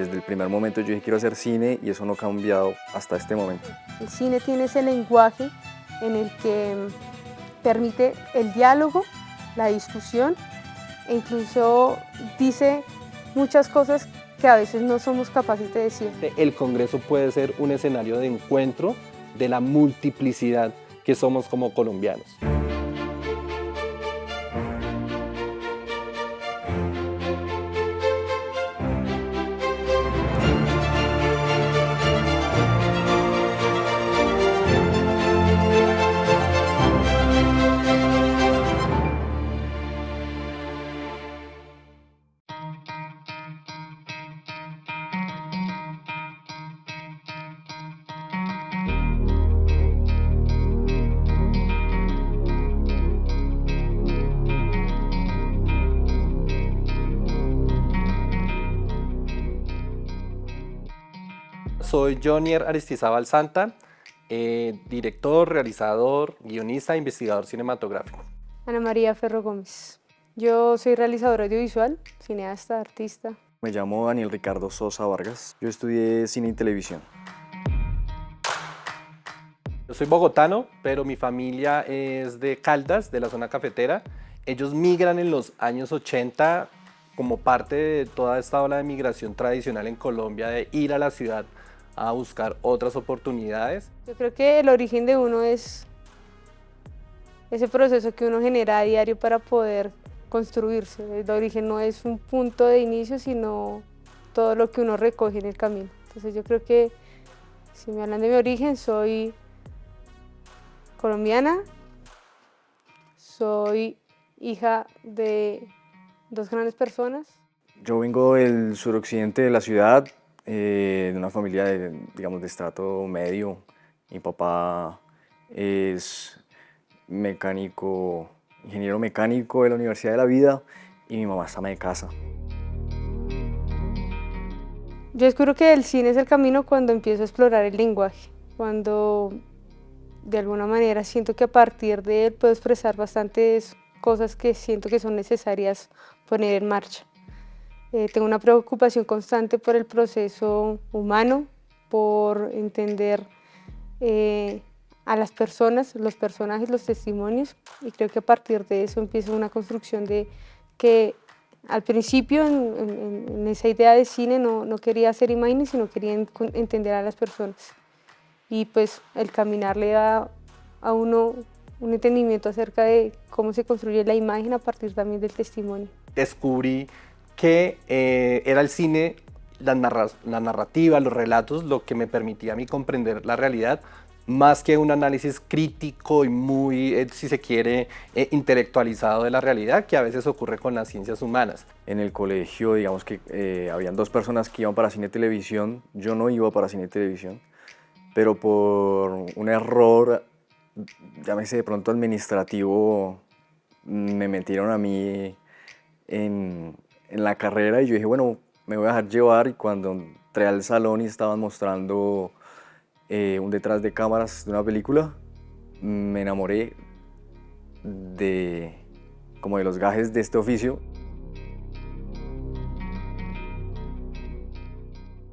Desde el primer momento yo dije quiero hacer cine y eso no ha cambiado hasta este momento. El cine tiene ese lenguaje en el que permite el diálogo, la discusión e incluso dice muchas cosas que a veces no somos capaces de decir. El Congreso puede ser un escenario de encuentro de la multiplicidad que somos como colombianos. Soy Jonier Aristizábal Santa, director, realizador, guionista e investigador cinematográfico. Ana María Ferro Gómez. Yo soy realizadora audiovisual, cineasta, artista. Me llamo Daniel Ricardo Sosa Vargas. Yo estudié cine y televisión. Yo soy bogotano, pero mi familia es de Caldas, de la zona cafetera. Ellos migran en los años 80 como parte de toda esta ola de migración tradicional en Colombia, de ir a la ciudad a buscar otras oportunidades. Yo creo que el origen de uno es ese proceso que uno genera a diario para poder construirse. El origen no es un punto de inicio, sino todo lo que uno recoge en el camino. Entonces yo creo que si me hablan de mi origen, soy colombiana, soy hija de dos grandes personas. Yo vengo del suroccidente de la ciudad, de una familia digamos, de estrato medio. Mi papá es ingeniero mecánico de la Universidad de la Vida y mi mamá es ama de casa. Yo descubro que el cine es el camino cuando empiezo a explorar el lenguaje, cuando de alguna manera siento que a partir de él puedo expresar bastantes cosas que siento que son necesarias poner en marcha. Tengo una preocupación constante por el proceso humano, por entender a las personas, los personajes, los testimonios, y creo que a partir de eso empieza una construcción de que al principio en esa idea de cine no quería hacer imágenes, sino quería entender a las personas. Y pues el caminar le da a uno un entendimiento acerca de cómo se construye la imagen a partir también del testimonio. Descubrí que era el cine, la narrativa, los relatos, lo que me permitía a mí comprender la realidad, más que un análisis crítico y muy, si se quiere, intelectualizado de la realidad, que a veces ocurre con las ciencias humanas. En el colegio, digamos que habían dos personas que iban para cine y televisión. Yo no iba para cine y televisión, pero por un error, llámese de pronto administrativo, me metieron a mí en la carrera y yo dije, bueno, me voy a dejar llevar. Y cuando entré al salón y estaban mostrando un detrás de cámaras de una película, me enamoré como de los gajes de este oficio.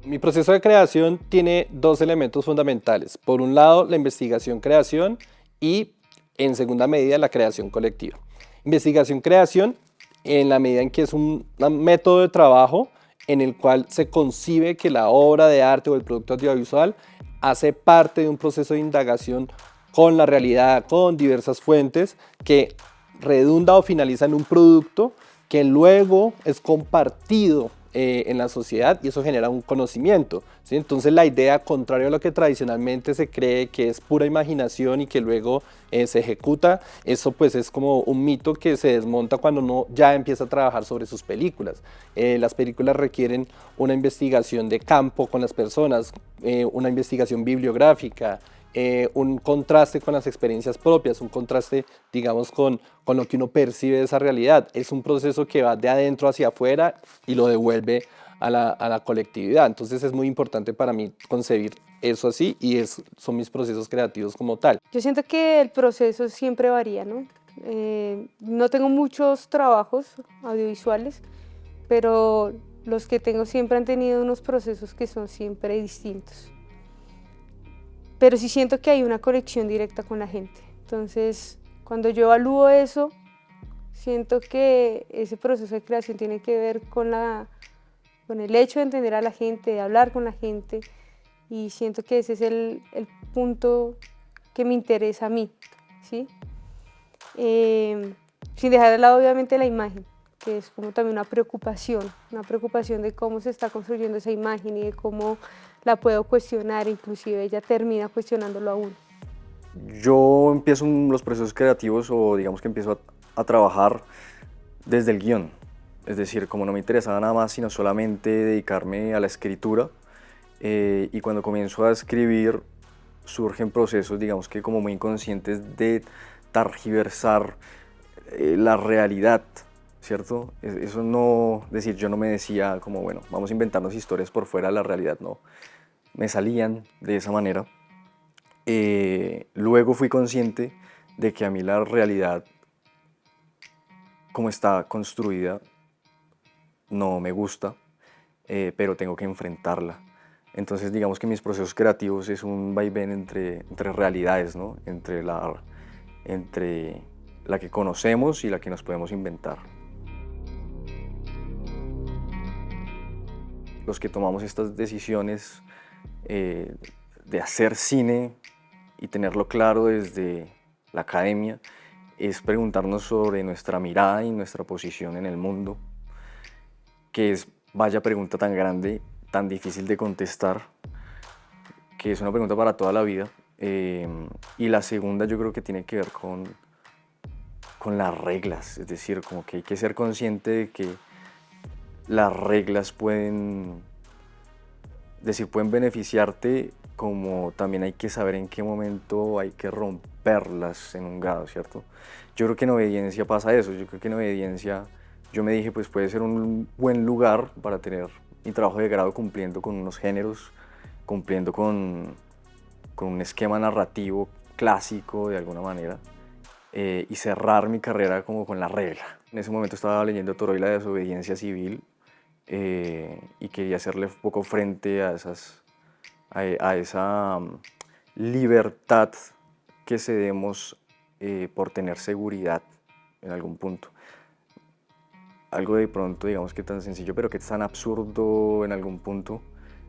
Mi proceso de creación tiene dos elementos fundamentales. Por un lado, la investigación-creación y, en segunda medida, la creación colectiva. Investigación-creación en la medida en que es un método de trabajo en el cual se concibe que la obra de arte o el producto audiovisual hace parte de un proceso de indagación con la realidad, con diversas fuentes, que redunda o finaliza en un producto que luego es compartido en la sociedad y eso genera un conocimiento, ¿sí? Entonces la idea, contrario a lo que tradicionalmente se cree que es pura imaginación y que luego se ejecuta, eso pues es como un mito que se desmonta cuando uno ya empieza a trabajar sobre sus películas. Las películas requieren una investigación de campo con las personas, una investigación bibliográfica, un contraste con las experiencias propias, un contraste, digamos, con lo que uno percibe de esa realidad. Es un proceso que va de adentro hacia afuera y lo devuelve a la colectividad. Entonces es muy importante para mí concebir eso así y son mis procesos creativos como tal. Yo siento que el proceso siempre varía, ¿no? No tengo muchos trabajos audiovisuales, pero los que tengo siempre han tenido unos procesos que son siempre distintos. Pero sí siento que hay una conexión directa con la gente. Entonces, cuando yo evalúo eso, siento que ese proceso de creación tiene que ver con el hecho de entender a la gente, de hablar con la gente, y siento que ese es el punto que me interesa a mí, ¿sí? Sin dejar de lado obviamente la imagen, que es como también una preocupación de cómo se está construyendo esa imagen y de cómo la puedo cuestionar, inclusive ella termina cuestionándolo a uno. Yo empiezo los procesos creativos, o digamos que empiezo a trabajar desde el guión. Es decir, como no me interesaba nada más sino solamente dedicarme a la escritura, y cuando comienzo a escribir surgen procesos, digamos que como muy inconscientes, de targiversar la realidad, ¿cierto? Eso no, decir, yo no me decía como, bueno, vamos a inventarnos historias por fuera de la realidad, no. Me salían de esa manera. Luego fui consciente de que a mí la realidad, como está construida, no me gusta, pero tengo que enfrentarla. Entonces digamos que mis procesos creativos es un vaivén entre realidades, ¿no? Entre la que conocemos y la que nos podemos inventar. Los que tomamos estas decisiones de hacer cine y tenerlo claro desde la academia, es preguntarnos sobre nuestra mirada y nuestra posición en el mundo, que es, vaya pregunta tan grande, tan difícil de contestar, que es una pregunta para toda la vida. Y la segunda yo creo que tiene que ver con las reglas, es decir, como que hay que ser consciente de que las reglas pueden beneficiarte, como también hay que saber en qué momento hay que romperlas en un grado, ¿cierto? Yo creo que en obediencia pasa eso. Yo creo que en obediencia yo me dije, pues puede ser un buen lugar para tener mi trabajo de grado cumpliendo con unos géneros, cumpliendo con un esquema narrativo clásico de alguna manera, y cerrar mi carrera como con la regla. En ese momento estaba leyendo Toro y la desobediencia civil, y quería hacerle un poco frente a esa libertad que cedemos por tener seguridad en algún punto. Algo de pronto, digamos que tan sencillo, pero que es tan absurdo en algún punto.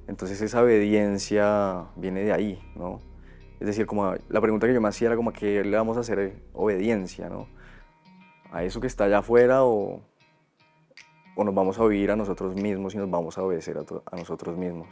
Entonces esa obediencia viene de ahí, ¿no? Es decir, como la pregunta que yo me hacía era como, ¿a qué le vamos a hacer obediencia, ¿no? ¿A eso que está allá afuera, o nos vamos a oír a nosotros mismos y nos vamos a obedecer a nosotros mismos?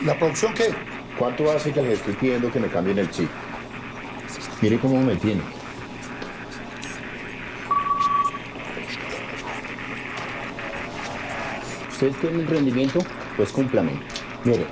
¿La producción qué? ¿Cuánto hace que les estoy pidiendo que me cambien el chip? Mire cómo me tiene. ¿Ustedes quieren el rendimiento? Pues cúmplame. Mire.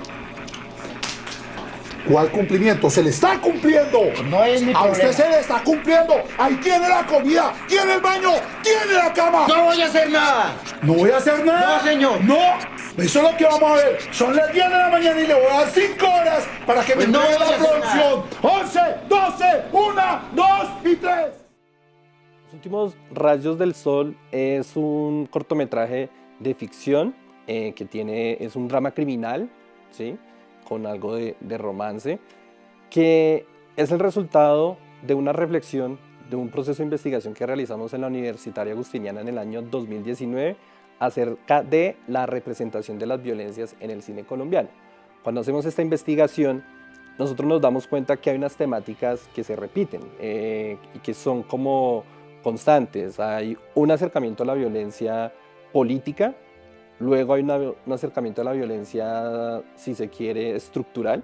¿Cuál cumplimiento? ¡Se le está cumpliendo! No es mi ¡A usted problema. se le está cumpliendo! ¡Ahí tiene la comida! ¡Tiene el baño! ¡Tiene la cama! ¡No voy a hacer nada! ¿No voy a hacer nada? No, señor. ¡No! Eso es lo que vamos a ver. Son las 10 de la mañana y le voy a dar 5 horas para que Pues me no entregue voy a la hacer producción. 11, 12, 1, 2 y 3. Los últimos rayos del sol es un cortometraje de ficción es un drama criminal, ¿sí? Con algo de romance, que es el resultado de una reflexión, de un proceso de investigación que realizamos en la Universitaria Agustiniana en el año 2019 acerca de la representación de las violencias en el cine colombiano. Cuando hacemos esta investigación, nosotros nos damos cuenta que hay unas temáticas que se repiten y que son como constantes. Hay un acercamiento a la violencia política, luego hay un acercamiento a la violencia, si se quiere, estructural,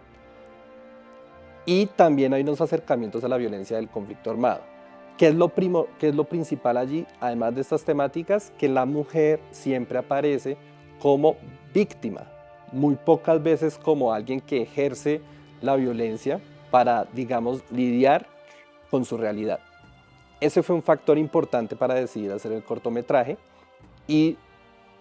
y también hay unos acercamientos a la violencia del conflicto armado. ¿Qué es lo principal allí? Además de estas temáticas, que la mujer siempre aparece como víctima, muy pocas veces como alguien que ejerce la violencia para, digamos, lidiar con su realidad. ese fue un factor importante para decidir hacer el cortometraje y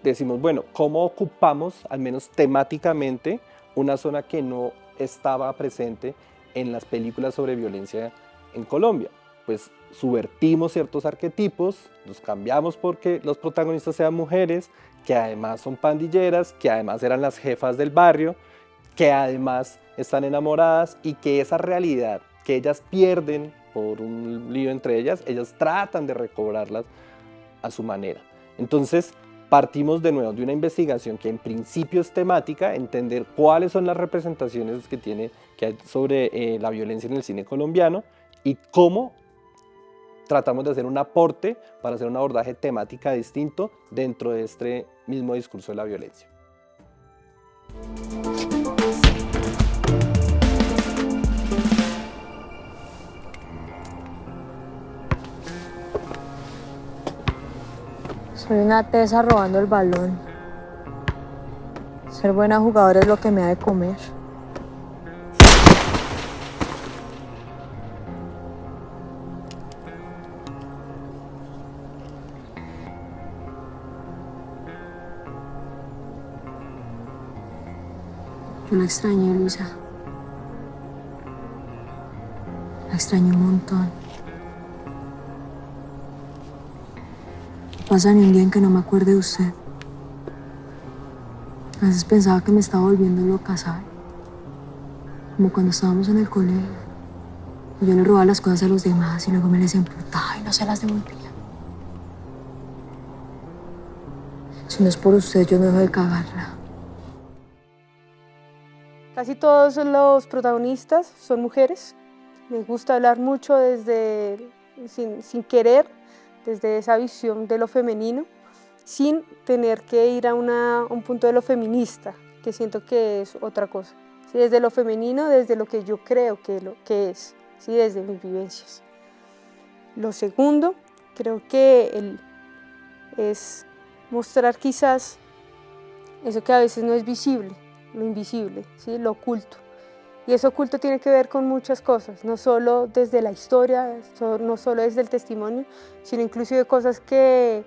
decimos, bueno, ¿cómo ocupamos, al menos temáticamente, una zona que no estaba presente en las películas sobre violencia en Colombia? Pues subvertimos ciertos arquetipos, los cambiamos porque los protagonistas sean mujeres, que además son pandilleras, que además eran las jefas del barrio, que además están enamoradas y que esa realidad que ellas pierden por un lío entre ellas tratan de recobrarlas a su manera. Entonces, partimos de nuevo de una investigación que en principio es temática, entender cuáles son las representaciones que hay sobre la violencia en el cine colombiano y cómo tratamos de hacer un aporte para hacer un abordaje temática distinto dentro de este mismo discurso de la violencia. Soy una tesa robando el balón. Ser buena jugadora es lo que me ha de comer. Yo la extrañé, Luisa. La extrañé un montón. No pasa ni un día en que no me acuerde de usted. A veces pensaba que me estaba volviendo loca, ¿sabe? Como cuando estábamos en el colegio. Y yo le robaba las cosas a los demás y luego me les emputaba y no se las devolvía. Si no es por usted, yo no dejo de cagarla. Casi todos los protagonistas son mujeres. Me gusta hablar mucho sin querer, desde esa visión de lo femenino, sin tener que ir a un punto de lo feminista, que siento que es otra cosa. ¿Sí? Desde lo femenino, desde lo que yo creo que es, ¿sí? Desde mis vivencias. Lo segundo, creo que es mostrar quizás eso que a veces no es visible, lo invisible, ¿sí? Lo oculto. Y eso oculto tiene que ver con muchas cosas, no solo desde la historia, no solo desde el testimonio, sino inclusive cosas que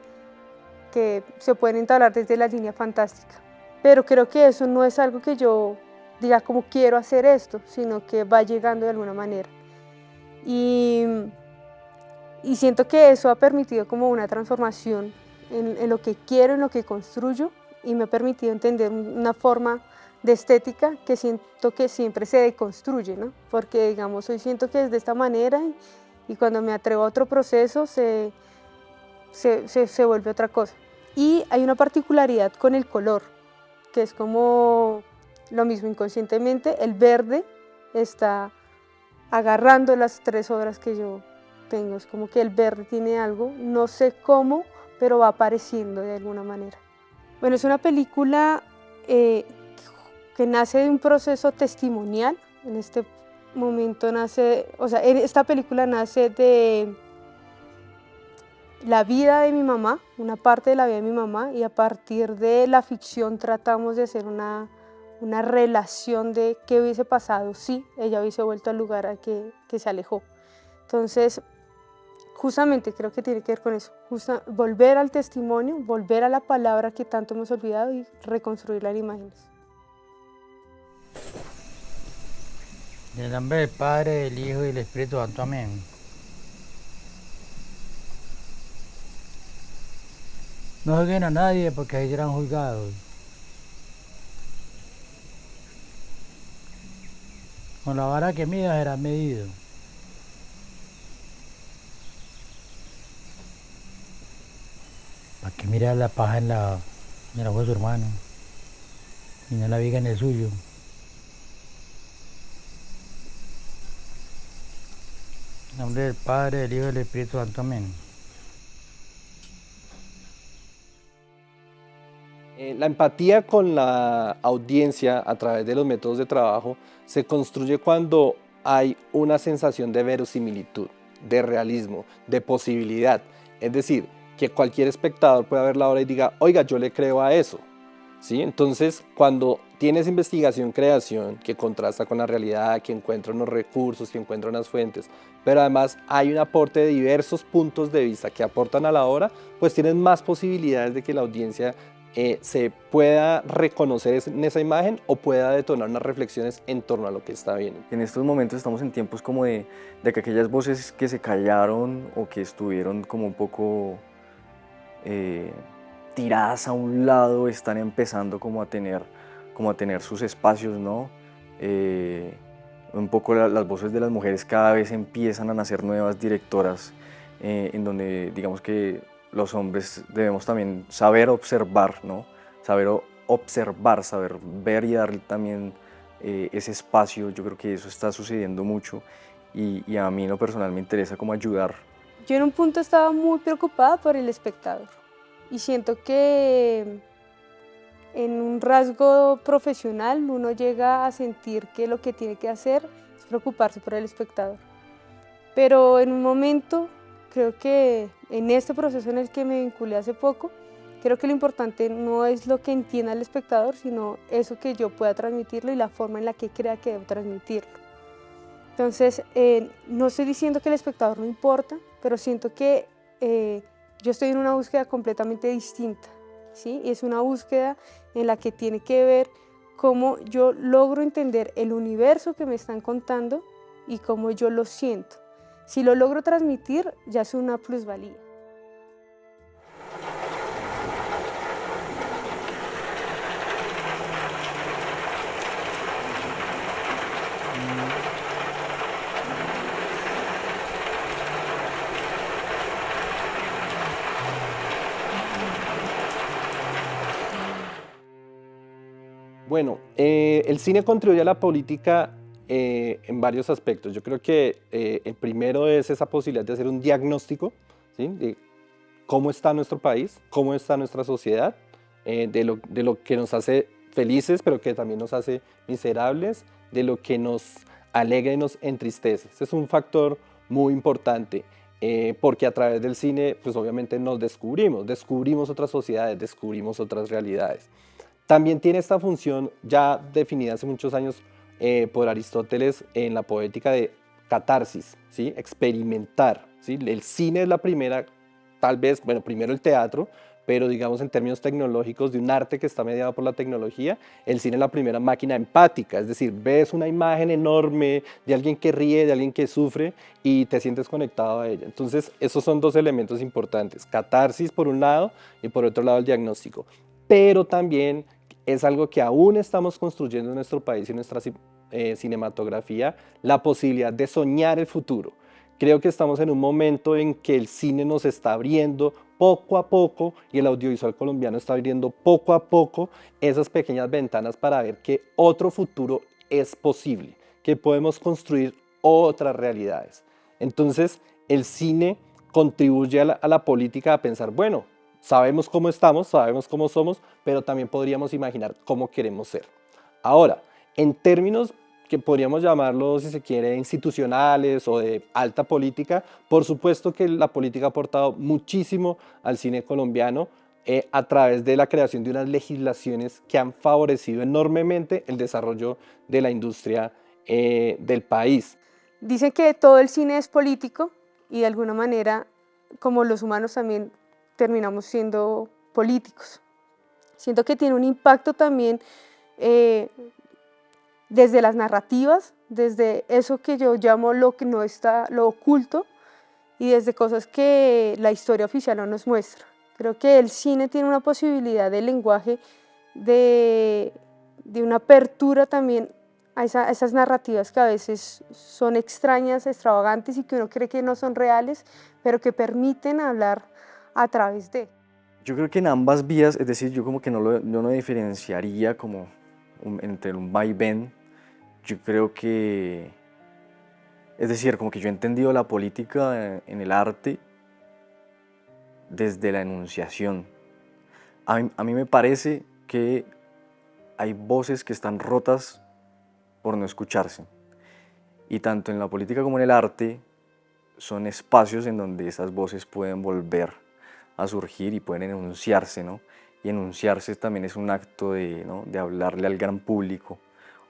se pueden entablar desde la línea fantástica. Pero creo que eso no es algo que yo diga como quiero hacer esto, sino que va llegando de alguna manera. Y siento que eso ha permitido como una transformación en lo que quiero, en lo que construyo, y me ha permitido entender una forma de estética que siento que siempre se deconstruye, ¿no? Porque, digamos, hoy siento que es de esta manera y cuando me atrevo a otro proceso se vuelve otra cosa. Y hay una particularidad con el color, que es como lo mismo inconscientemente, el verde está agarrando las 3 obras que yo tengo, es como que el verde tiene algo, no sé cómo, pero va apareciendo de alguna manera. Bueno, es una película que nace de un proceso testimonial. En este momento esta película nace de la vida de mi mamá, una parte de la vida de mi mamá, y a partir de la ficción tratamos de hacer una relación de qué hubiese pasado si ella hubiese vuelto al lugar al que se alejó. Entonces, justamente creo que tiene que ver con eso, volver al testimonio, volver a la palabra que tanto hemos olvidado y reconstruirla en imágenes. En el nombre del Padre, del Hijo y del Espíritu Santo. Amén. No juzguen a nadie porque ahí serán juzgados. Con la vara que mida será medido. ¿Para qué mirar la paja en la ojo de su hermano y no la viga en el suyo? En nombre del Padre, del Hijo y del Espíritu Santo. Amén. La empatía con la audiencia a través de los métodos de trabajo se construye cuando hay una sensación de verosimilitud, de realismo, de posibilidad. Es decir, que cualquier espectador pueda ver la obra y diga, oiga, yo le creo a eso. ¿Sí? Entonces, cuando tienes investigación-creación que contrasta con la realidad, que encuentra unos recursos, que encuentra unas fuentes, pero además hay un aporte de diversos puntos de vista que aportan a la obra, pues tienes más posibilidades de que la audiencia se pueda reconocer en esa imagen o pueda detonar unas reflexiones en torno a lo que está viendo. En estos momentos estamos en tiempos como de que aquellas voces que se callaron o que estuvieron como un poco tiradas a un lado están empezando como a tener sus espacios, ¿no? Un poco las voces de las mujeres cada vez empiezan a nacer nuevas directoras en donde digamos que los hombres debemos también saber observar, ¿no? Saber observar, saber ver y darle también ese espacio. Yo creo que eso está sucediendo mucho y a mí en lo personal me interesa como ayudar. Yo en un punto estaba muy preocupada por el espectador y siento que en un rasgo profesional uno llega a sentir que lo que tiene que hacer es preocuparse por el espectador. Pero en un momento, creo que en este proceso en el que me vinculé hace poco, creo que lo importante no es lo que entienda el espectador, sino eso que yo pueda transmitirlo y la forma en la que crea que debo transmitirlo. Entonces, no estoy diciendo que el espectador no importa, pero siento que yo estoy en una búsqueda completamente distinta, ¿sí? Es una búsqueda en la que tiene que ver cómo yo logro entender el universo que me están contando y cómo yo lo siento. Si lo logro transmitir, ya es una plusvalía. Bueno, el cine contribuye a la política en varios aspectos. Yo creo que el primero es esa posibilidad de hacer un diagnóstico, ¿sí? De cómo está nuestro país, cómo está nuestra sociedad, de lo que nos hace felices, pero que también nos hace miserables, de lo que nos alegra y nos entristece. Ese es un factor muy importante, porque a través del cine, pues obviamente nos descubrimos otras sociedades, descubrimos otras realidades. También tiene esta función ya definida hace muchos años por Aristóteles en la poética de catarsis, ¿sí? Experimentar, ¿sí? El cine es la primera, tal vez, bueno, primero el teatro, pero digamos en términos tecnológicos de un arte que está mediado por la tecnología, el cine es la primera máquina empática, es decir, ves una imagen enorme de alguien que ríe, de alguien que sufre y te sientes conectado a ella. Entonces, esos son dos elementos importantes, catarsis por un lado y por otro lado el diagnóstico. Pero también es algo que aún estamos construyendo en nuestro país y en nuestra cinematografía, la posibilidad de soñar el futuro. Creo que estamos en un momento en que el cine nos está abriendo poco a poco y el audiovisual colombiano está abriendo poco a poco esas pequeñas ventanas para ver que otro futuro es posible, que podemos construir otras realidades. Entonces, el cine contribuye a la política a pensar, bueno, sabemos cómo estamos, sabemos cómo somos, pero también podríamos imaginar cómo queremos ser. Ahora, en términos que podríamos llamarlos, si se quiere, institucionales o de alta política, por supuesto que la política ha aportado muchísimo al cine colombiano a través de la creación de unas legislaciones que han favorecido enormemente el desarrollo de la industria del país. Dicen que todo el cine es político y de alguna manera, como los humanos también terminamos siendo políticos. Siento que tiene un impacto también desde las narrativas, desde eso que yo llamo lo que no está, lo oculto, y desde cosas que la historia oficial no nos muestra. Creo que el cine tiene una posibilidad de lenguaje, de una apertura también a esas narrativas que a veces son extrañas, extravagantes y que uno cree que no son reales, pero que permiten hablar a través de. Yo creo que en ambas vías, es decir, yo como que no diferenciaría como entre un vaivén. Yo creo que, es decir, como que yo he entendido la política en el arte desde la enunciación. A mí me parece que hay voces que están rotas por no escucharse. Y tanto en la política como en el arte son espacios en donde esas voces pueden volver a surgir y pueden enunciarse, ¿no? y enunciarse también es un acto de, ¿no?, de hablarle al gran público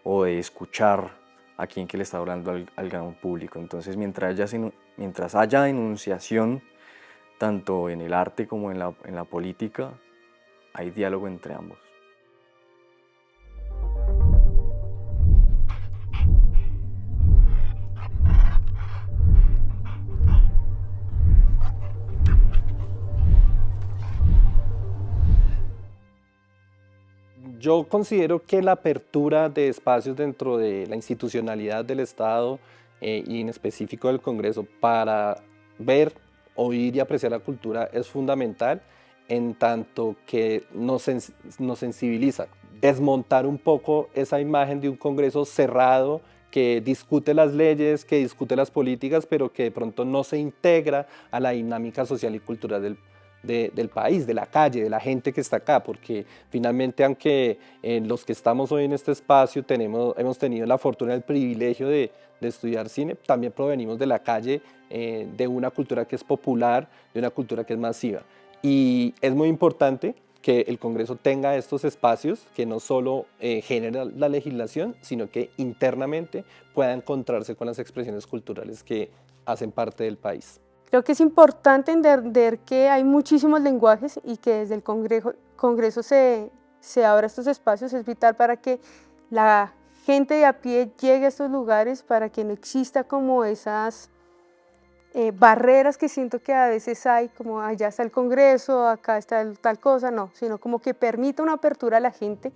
o de escuchar a quien que le está hablando al gran público. Entonces, mientras haya enunciación, tanto en el arte como en la política, hay diálogo entre ambos. Yo considero que la apertura de espacios dentro de la institucionalidad del Estado y en específico del Congreso para ver, oír y apreciar la cultura es fundamental, en tanto que nos sensibiliza. Desmontar un poco esa imagen de un Congreso cerrado que discute las leyes, que discute las políticas, pero que de pronto no se integra a la dinámica social y cultural del país, de la calle, de la gente que está acá, porque finalmente, aunque los que estamos hoy en este espacio hemos tenido la fortuna, el privilegio de estudiar cine, también provenimos de la calle, de una cultura que es popular, de una cultura que es masiva. Y es muy importante que el Congreso tenga estos espacios que no solo generan la legislación, sino que internamente pueda encontrarse con las expresiones culturales que hacen parte del país. Creo que es importante entender que hay muchísimos lenguajes y que desde el Congreso se abra estos espacios. Es vital para que la gente de a pie llegue a estos lugares, para que no exista como esas barreras que siento que a veces hay, como allá está el Congreso, acá está tal cosa, no, sino como que permita una apertura a la gente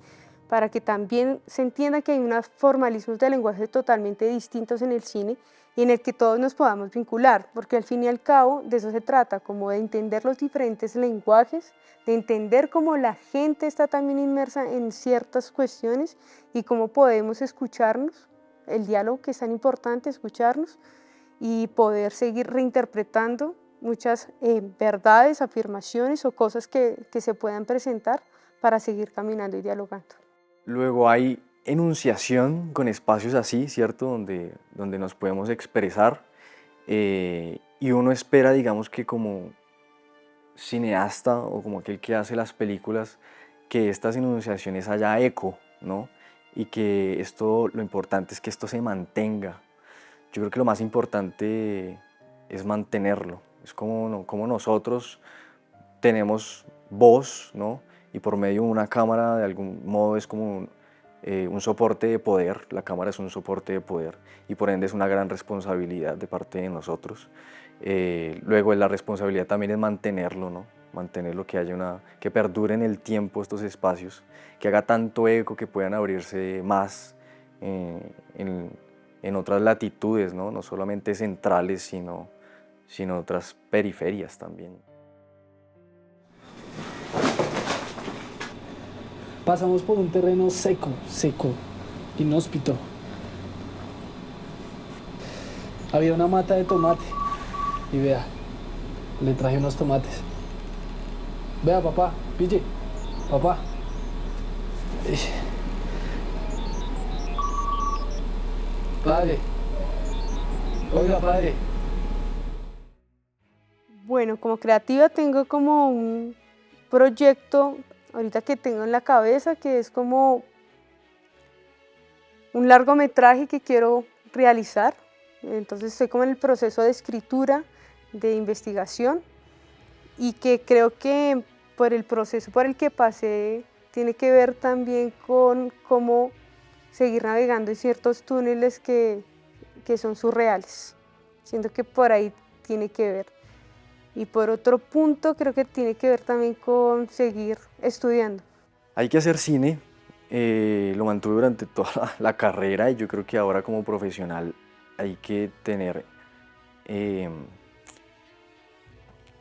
para que también se entienda que hay unos formalismos de lenguaje totalmente distintos en el cine y en el que todos nos podamos vincular, porque al fin y al cabo de eso se trata, como de entender los diferentes lenguajes, de entender cómo la gente está también inmersa en ciertas cuestiones y cómo podemos escucharnos, el diálogo que es tan importante, escucharnos y poder seguir reinterpretando muchas verdades, afirmaciones o cosas que se puedan presentar para seguir caminando y dialogando. Luego hay enunciación con espacios así, ¿cierto? Donde nos podemos expresar y uno espera, digamos, que como cineasta o como aquel que hace las películas, que estas enunciaciones haya eco, ¿no? Y que lo importante es que esto se mantenga. Yo creo que lo más importante es mantenerlo. Es como nosotros tenemos voz, ¿no? Y por medio de una cámara, de algún modo, es como un soporte de poder. La cámara es un soporte de poder y por ende es una gran responsabilidad de parte de nosotros. Luego la responsabilidad también es mantenerlo, ¿no? Mantenerlo, que perdure en el tiempo estos espacios, que haga tanto eco que puedan abrirse más en otras latitudes, ¿no? No solamente centrales, sino otras periferias también. Pasamos por un terreno seco, inhóspito. Había una mata de tomate y vea, le traje unos tomates. Vea, papá, pille, papá. Padre, oiga, padre. Bueno, como creativa tengo como un proyecto ahorita que tengo en la cabeza, que es como un largometraje que quiero realizar. Entonces estoy como en el proceso de escritura, de investigación, y que creo que por el proceso por el que pasé tiene que ver también con cómo seguir navegando en ciertos túneles que son surreales. Siento que por ahí tiene que ver. Y por otro punto creo que tiene que ver también con seguir estudiando. Hay que hacer cine, lo mantuve durante toda la carrera y yo creo que ahora como profesional hay que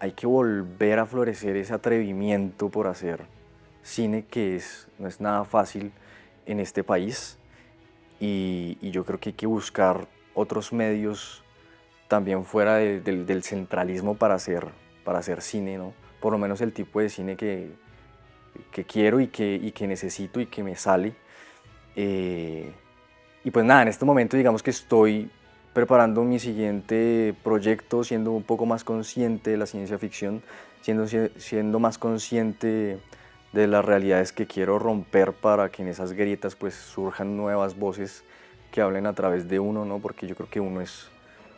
hay que volver a florecer ese atrevimiento por hacer cine que no es nada fácil en este país y yo creo que hay que buscar otros medios también fuera del centralismo para hacer cine, ¿no? Por lo menos el tipo de cine que quiero y que necesito y que me sale. Y pues nada, en este momento digamos que estoy preparando mi siguiente proyecto, siendo un poco más consciente de la ciencia ficción, siendo más consciente de las realidades que quiero romper para que en esas grietas pues surjan nuevas voces que hablen a través de uno, ¿no? Porque yo creo que uno es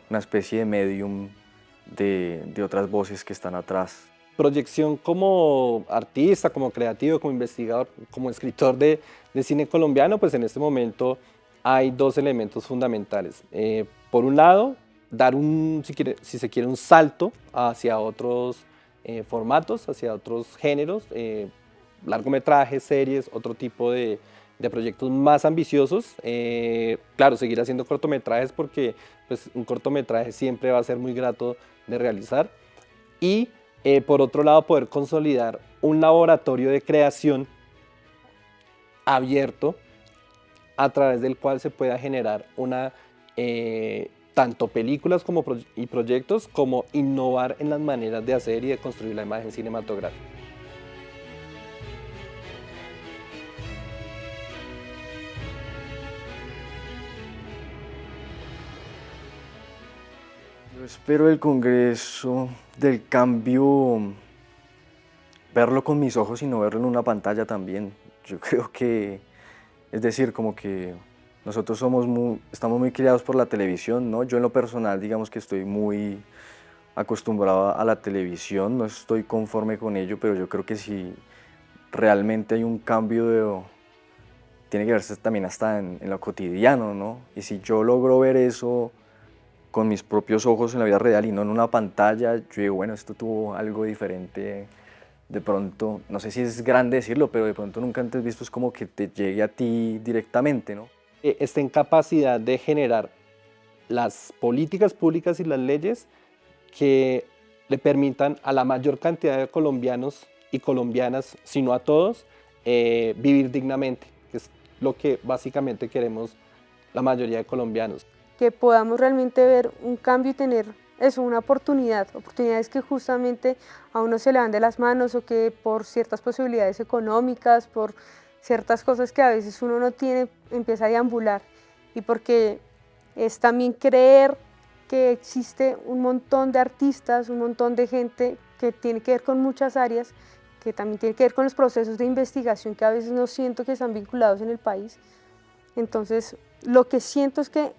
una especie de medium de otras voces que están atrás. Proyección como artista, como creativo, como investigador, como escritor de cine colombiano, pues en este momento hay dos elementos fundamentales. Por un lado, dar si se quiere, un salto hacia otros formatos, hacia otros géneros, largometrajes, series, otro tipo de proyectos más ambiciosos. Claro, seguir haciendo cortometrajes porque pues, un cortometraje siempre va a ser muy grato de realizar. Y por otro lado, poder consolidar un laboratorio de creación abierto a través del cual se pueda generar tanto películas y proyectos como innovar en las maneras de hacer y de construir la imagen cinematográfica. Yo espero el Congreso del Cambio verlo con mis ojos y no verlo en una pantalla también. Yo creo que, es decir, como que nosotros estamos muy criados por la televisión, ¿no? Yo en lo personal, digamos que estoy muy acostumbrado a la televisión, no estoy conforme con ello, pero yo creo que si realmente hay un cambio, tiene que verse también hasta en lo cotidiano, ¿no? Y si yo logro ver eso con mis propios ojos en la vida real y no en una pantalla, yo digo, bueno, esto tuvo algo diferente. De pronto, no sé si es grande decirlo, pero de pronto nunca antes visto es como que te llegue a ti directamente, ¿no? Está en capacidad de generar las políticas públicas y las leyes que le permitan a la mayor cantidad de colombianos y colombianas, si no a todos, vivir dignamente, que es lo que básicamente queremos la mayoría de colombianos. Que podamos realmente ver un cambio y tener eso, una oportunidades que justamente a uno se le van de las manos o que por ciertas posibilidades económicas, por ciertas cosas que a veces uno no tiene, empieza a deambular. Y porque es también creer que existe un montón de artistas, un montón de gente que tiene que ver con muchas áreas, que también tiene que ver con los procesos de investigación que a veces no siento que están vinculados en el país. Entonces, lo que siento es que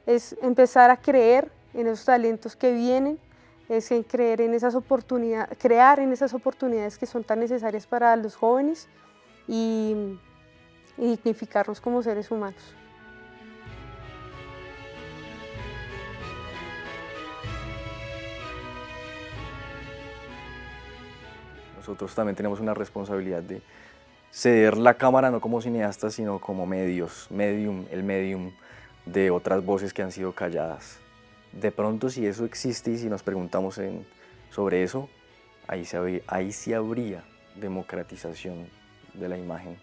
es empezar a creer en esos talentos que vienen, es en creer en esas oportunidades, crear en esas oportunidades que son tan necesarias para los jóvenes y dignificarnos como seres humanos. Nosotros también tenemos una responsabilidad de ceder la cámara no como cineastas, sino como el medium de otras voces que han sido calladas. De pronto, si eso existe y si nos preguntamos sobre eso, ahí sí habría democratización de la imagen.